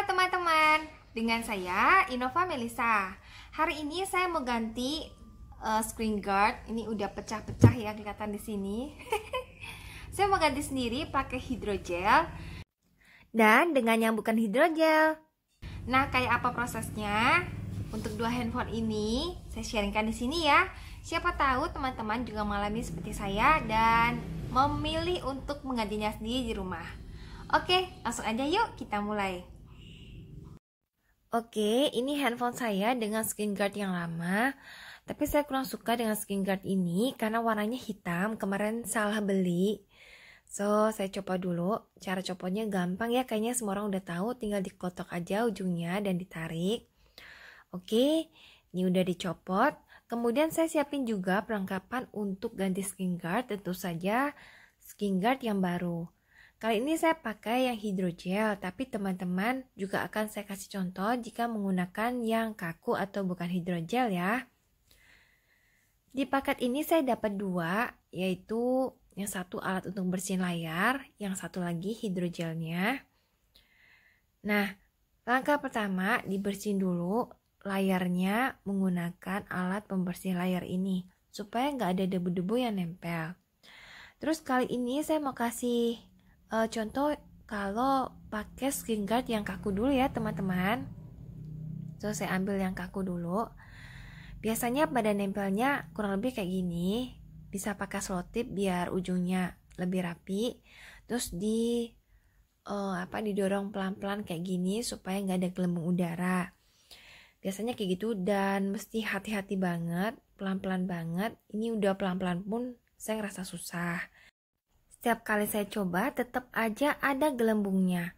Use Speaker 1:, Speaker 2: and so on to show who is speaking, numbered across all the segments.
Speaker 1: Halo teman-teman, dengan saya Innova Melisa. Hari ini saya mau ganti screen guard. Ini udah pecah-pecah ya, kelihatan di sini. Saya mau ganti sendiri pakai hidrogel dan dengan yang bukan hidrogel. Nah, kayak apa prosesnya? Untuk dua handphone ini saya sharingkan di sini ya. Siapa tahu teman-teman juga mengalami seperti saya dan memilih untuk menggantinya sendiri di rumah. Oke, langsung aja yuk kita mulai. Oke, ini handphone saya dengan screen guard yang lama. Tapi saya kurang suka dengan screen guard ini karena warnanya hitam. Kemarin salah beli. So, saya coba dulu. Cara copotnya gampang ya. Kayaknya semua orang udah tahu. Tinggal dikotok aja ujungnya dan ditarik. Oke, ini udah dicopot. Kemudian saya siapin juga perlengkapan untuk ganti screen guard. Tentu saja screen guard yang baru. Kali ini saya pakai yang hidrogel, tapi teman-teman juga akan saya kasih contoh jika menggunakan yang kaku atau bukan hidrogel ya. Di paket ini saya dapat dua, yaitu yang satu alat untuk bersihin layar, yang satu lagi hidrogelnya. Nah, langkah pertama dibersihin dulu layarnya menggunakan alat pembersih layar ini, supaya nggak ada debu-debu yang nempel. Terus kali ini saya mau kasih contoh kalau pakai screen guard yang kaku dulu ya teman-teman. So, saya ambil yang kaku dulu. Biasanya pada nempelnya kurang lebih kayak gini. Bisa pakai selotip biar ujungnya lebih rapi. Terus didorong pelan-pelan kayak gini supaya nggak ada gelembung udara. Biasanya kayak gitu dan mesti hati-hati banget, pelan-pelan banget. Ini udah pelan-pelan pun saya ngerasa susah. Setiap kali saya coba tetap aja ada gelembungnya.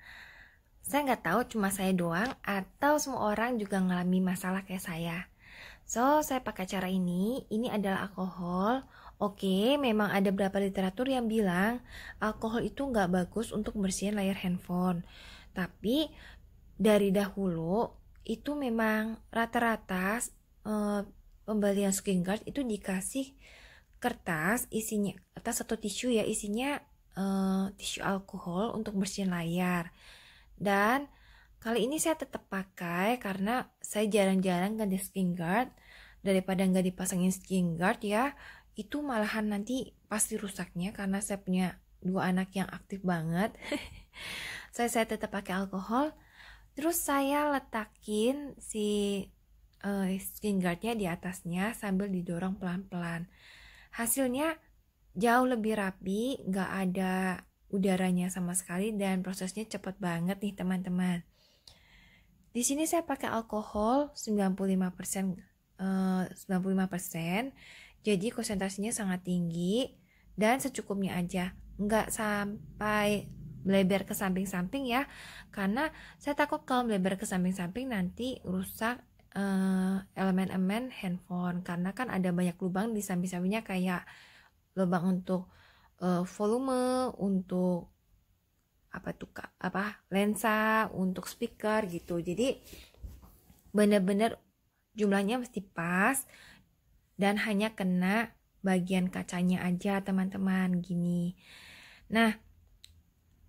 Speaker 1: Saya nggak tahu cuma saya doang atau semua orang juga ngalami masalah kayak saya. So, saya pakai cara ini. Ini adalah alkohol. Oke, memang ada beberapa literatur yang bilang alkohol itu nggak bagus untuk bersihin layar handphone. Tapi dari dahulu itu memang rata-rata pembelian screen guard itu dikasih kertas isinya, kertas atau tisu ya, isinya tisu alkohol untuk bersihin layar. Dan kali ini saya tetap pakai karena saya jarang-jarang ganti screen guard. Daripada nggak dipasangin screen guard ya, itu malahan nanti pasti rusaknya karena saya punya dua anak yang aktif banget. Saya tetap pakai alkohol. Terus saya letakin si screen guardnya di atasnya sambil didorong pelan-pelan. Hasilnya jauh lebih rapi, nggak ada udaranya sama sekali dan prosesnya cepat banget nih teman-teman. Di sini saya pakai alkohol 95%, 95%, jadi konsentrasinya sangat tinggi dan secukupnya aja, nggak sampai melebar ke samping-samping ya, karena saya takut kalau melebar ke samping-samping nanti rusak elemen-elemen handphone karena kan ada banyak lubang di samping-sampingnya kayak lubang untuk volume, untuk lensa, untuk speaker gitu. Jadi benar-benar jumlahnya mesti pas dan hanya kena bagian kacanya aja teman-teman gini. Nah,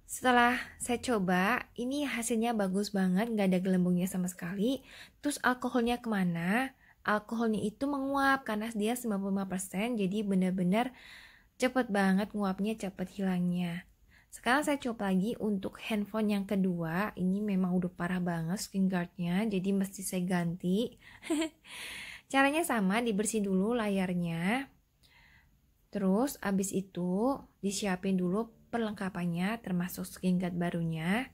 Speaker 1: setelah saya coba, ini hasilnya bagus banget, nggak ada gelembungnya sama sekali. Terus alkoholnya kemana? Alkoholnya itu menguap karena dia 95%, jadi benar-benar cepet banget nguapnya, cepet hilangnya. Sekarang saya coba lagi untuk handphone yang kedua. Ini memang udah parah banget screen guardnya, jadi mesti saya ganti. Caranya sama, dibersihin dulu layarnya. Terus abis itu disiapin dulu perlengkapannya termasuk screen guard barunya.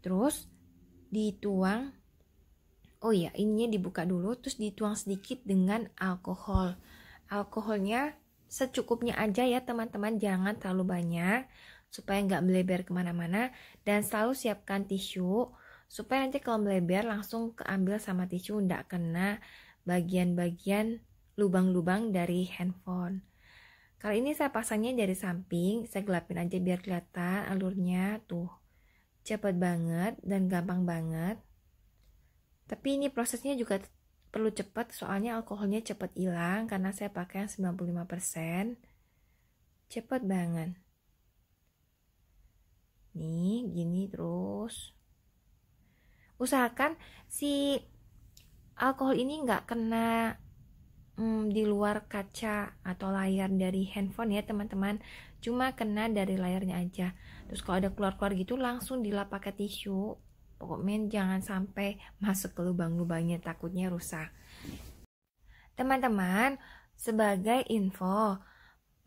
Speaker 1: Terus dituang, oh ya ininya dibuka dulu, terus dituang sedikit dengan alkohol. Alkoholnya secukupnya aja ya teman-teman, jangan terlalu banyak supaya nggak melebar kemana-mana. Dan selalu siapkan tisu supaya nanti kalau melebar langsung keambil sama tisu, nggak kena bagian-bagian lubang-lubang dari handphone. Kali ini saya pasangnya dari samping, saya gelapin aja biar kelihatan alurnya tuh. Cepet banget dan gampang banget. Tapi ini prosesnya juga perlu cepat soalnya alkoholnya cepat hilang karena saya pakai yang 95%. Cepet banget. Nih, gini terus. usahakan si alkohol ini nggak kena di luar kaca atau layar dari handphone ya teman-teman, cuma kena dari layarnya aja. Terus kalau ada keluar-keluar gitu langsung dilap pakai tisu, pokoknya jangan sampai masuk ke lubang-lubangnya, takutnya rusak. Teman-teman, sebagai info,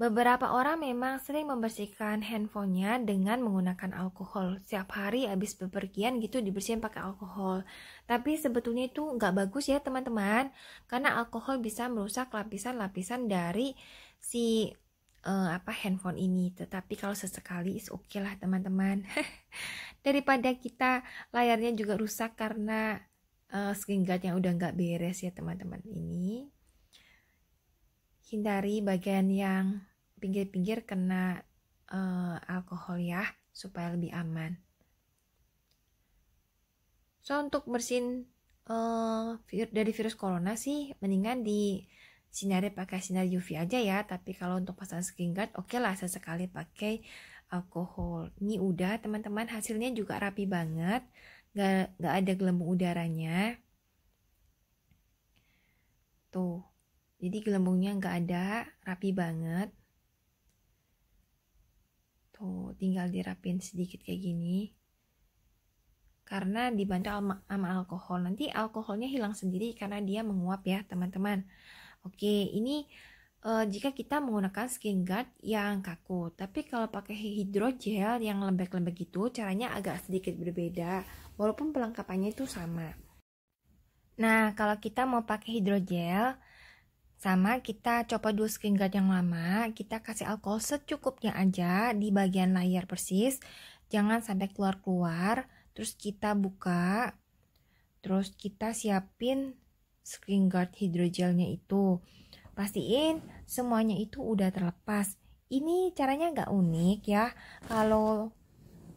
Speaker 1: beberapa orang memang sering membersihkan handphonenya dengan menggunakan alkohol. Setiap hari habis bepergian gitu dibersihin pakai alkohol. Tapi sebetulnya itu nggak bagus ya teman-teman. Karena alkohol bisa merusak lapisan-lapisan dari si handphone ini. Tetapi kalau sesekali is oke lah teman-teman. Daripada kita layarnya juga rusak karena screen guard yang udah nggak beres ya teman-teman. Ini hindari bagian yang pinggir-pinggir kena alkohol ya, supaya lebih aman. So untuk bersihin dari virus corona sih mendingan di sinari pakai sinar UV aja ya. Tapi kalau untuk pasang screen guard oke lah sesekali pakai alkohol. Ini udah teman-teman, hasilnya juga rapi banget, gak ada gelembung udaranya tuh. Jadi gelembungnya nggak ada, rapi banget. Tuh, tinggal dirapin sedikit kayak gini. Karena dibantu sama alkohol. Nanti alkoholnya hilang sendiri karena dia menguap ya, teman-teman. Oke, ini jika kita menggunakan skin guard yang kaku. Tapi kalau pakai hidrogel yang lembek-lembek gitu, caranya agak sedikit berbeda. Walaupun pelengkapannya itu sama. Nah, kalau kita mau pakai hidrogel, sama kita copot dulu screen guard yang lama, kita kasih alkohol secukupnya aja di bagian layar persis, jangan sampai keluar-keluar. Terus kita buka, terus kita siapin screen guard hidrogelnya itu. Pastiin semuanya itu udah terlepas. Ini caranya nggak unik ya, kalau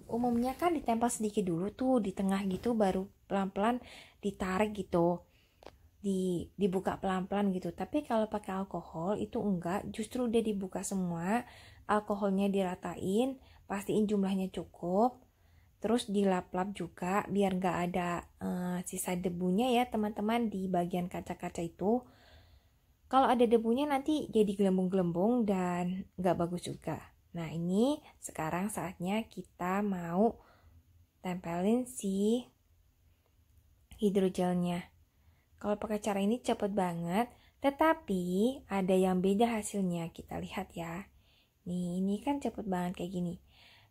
Speaker 1: umumnya kan ditempel sedikit dulu tuh di tengah gitu, baru pelan-pelan ditarik gitu. Dibuka pelan-pelan gitu. Tapi kalau pakai alkohol itu enggak, justru udah dibuka semua, alkoholnya diratain, pastiin jumlahnya cukup, terus dilap-lap juga biar nggak ada sisa debunya ya teman-teman di bagian kaca-kaca itu. Kalau ada debunya nanti jadi gelembung-gelembung dan nggak bagus juga. Nah ini sekarang saatnya kita mau tempelin si hidrogelnya. Kalau pakai cara ini cepet banget, tetapi ada yang beda hasilnya. Kita lihat ya. Nih, ini kan cepet banget kayak gini.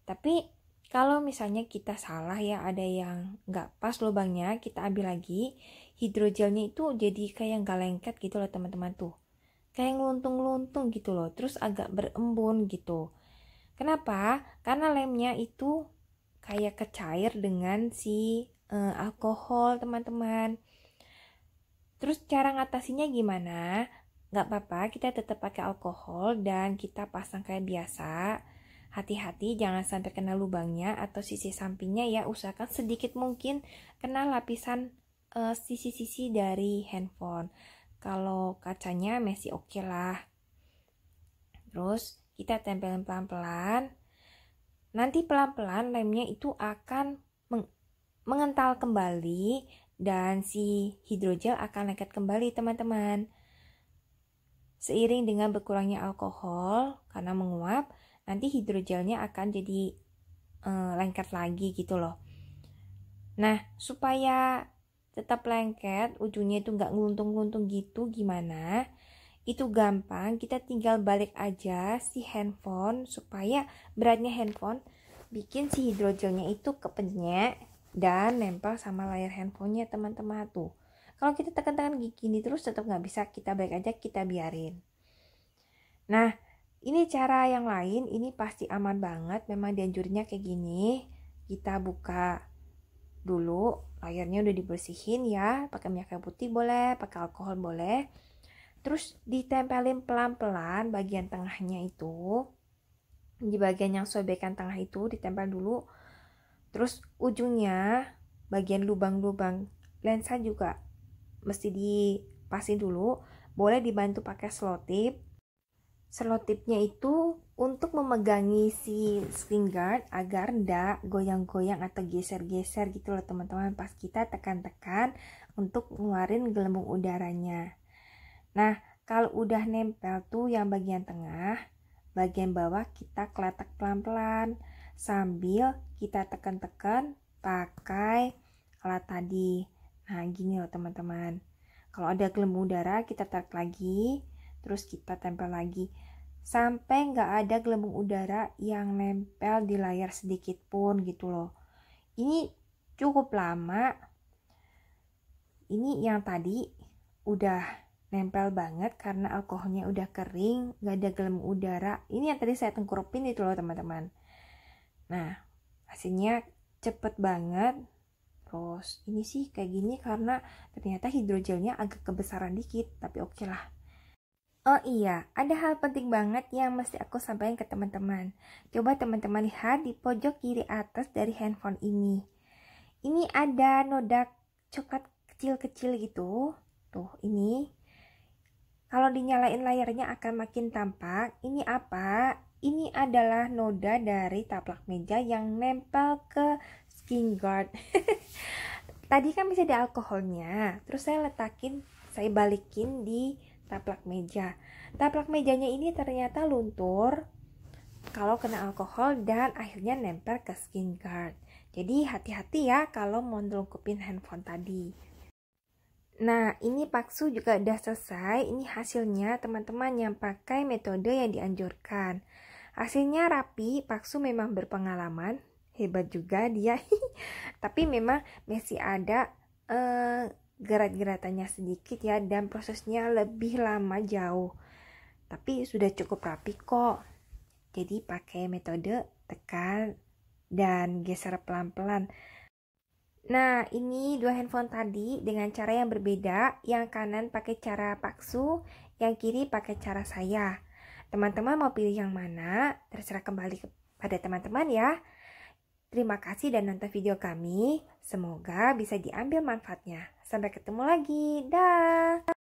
Speaker 1: Tapi kalau misalnya kita salah ya, ada yang nggak pas lubangnya, kita ambil lagi. Hidrogelnya itu jadi kayak nggak lengket gitu loh teman-teman tuh. Kayak ngeluntung-ngeluntung gitu loh. Terus agak berembun gitu. Kenapa? Karena lemnya itu kayak kecair dengan si alkohol teman-teman. Terus cara ngatasinya gimana? Gak apa-apa, kita tetap pakai alkohol dan kita pasang kayak biasa. Hati-hati jangan sampai kena lubangnya atau sisi sampingnya ya. Usahakan sedikit mungkin kena lapisan sisi-sisi dari handphone. Kalau kacanya masih oke lah. Terus kita tempelin pelan-pelan. Nanti pelan-pelan lemnya itu akan mengental kembali dan si hidrogel akan lengket kembali teman-teman. Seiring dengan berkurangnya alkohol karena menguap, nanti hidrogelnya akan jadi lengket lagi gitu loh. Nah, supaya tetap lengket, ujungnya itu nggak ngeluntung-ngeluntung gitu, gimana? Itu gampang, kita tinggal balik aja si handphone supaya beratnya handphone bikin si hidrogelnya itu kepenyek dan nempel sama layar handphonenya teman-teman tuh. Kalau kita tekan-tekan gini terus tetap nggak bisa, kita balik aja, kita biarin. Nah, ini cara yang lain, ini pasti aman banget. Memang dianjurnya kayak gini. Kita buka dulu, layarnya udah dibersihin ya, pakai minyak kayu putih boleh, pakai alkohol boleh. Terus ditempelin pelan-pelan bagian tengahnya itu. Di bagian yang sobekan tengah itu ditempel dulu. Terus ujungnya bagian lubang-lubang lensa juga mesti dipasin dulu. Boleh dibantu pakai selotip. selotipnya itu untuk memegangi si screen guard agar ndak goyang-goyang atau geser-geser gitu loh teman-teman pas kita tekan-tekan untuk ngeluarin gelembung udaranya. Nah, kalau udah nempel tuh yang bagian tengah, bagian bawah kita keletak pelan-pelan sambil kita tekan-tekan pakai alat tadi. Nah, gini loh teman-teman. Kalau ada gelembung udara kita tarik lagi, terus kita tempel lagi sampai nggak ada gelembung udara yang nempel di layar sedikit pun gitu loh. Ini cukup lama. Ini yang tadi udah nempel banget karena alkoholnya udah kering, nggak ada gelembung udara. Ini yang tadi saya tengkurupin itu loh teman-teman. Nah, hasilnya cepet banget. Terus ini sih kayak gini karena ternyata hidrogelnya agak kebesaran dikit, tapi oke lah. Oh iya, ada hal penting banget yang mesti aku sampaikan ke teman-teman. Coba teman-teman lihat di pojok kiri atas dari handphone ini. Ini ada noda coklat kecil-kecil gitu. Tuh, ini. Kalau dinyalain layarnya akan makin tampak. Ini apa? Ini adalah noda dari taplak meja yang nempel ke screen guard. Tadi kan bisa ada alkoholnya. Terus saya balikin di taplak meja. Taplak mejanya ini ternyata luntur kalau kena alkohol dan akhirnya nempel ke screen guard. Jadi hati-hati ya kalau mau ngelungkupin handphone tadi. Nah, ini Paksu juga udah selesai. Ini hasilnya teman-teman yang pakai metode yang dianjurkan. Hasilnya rapi, Paksu memang berpengalaman. Hebat juga dia. Tapi memang masih ada gerat-geratannya sedikit ya, dan prosesnya lebih lama jauh. Tapi sudah cukup rapi kok. Jadi pakai metode tekan dan geser pelan-pelan. Nah, ini dua handphone tadi dengan cara yang berbeda. Yang kanan pakai cara Paksu, yang kiri pakai cara saya. Teman-teman mau pilih yang mana? Terserah kembali kepada teman-teman ya. Terima kasih dan nonton video kami. Semoga bisa diambil manfaatnya. Sampai ketemu lagi. Dah.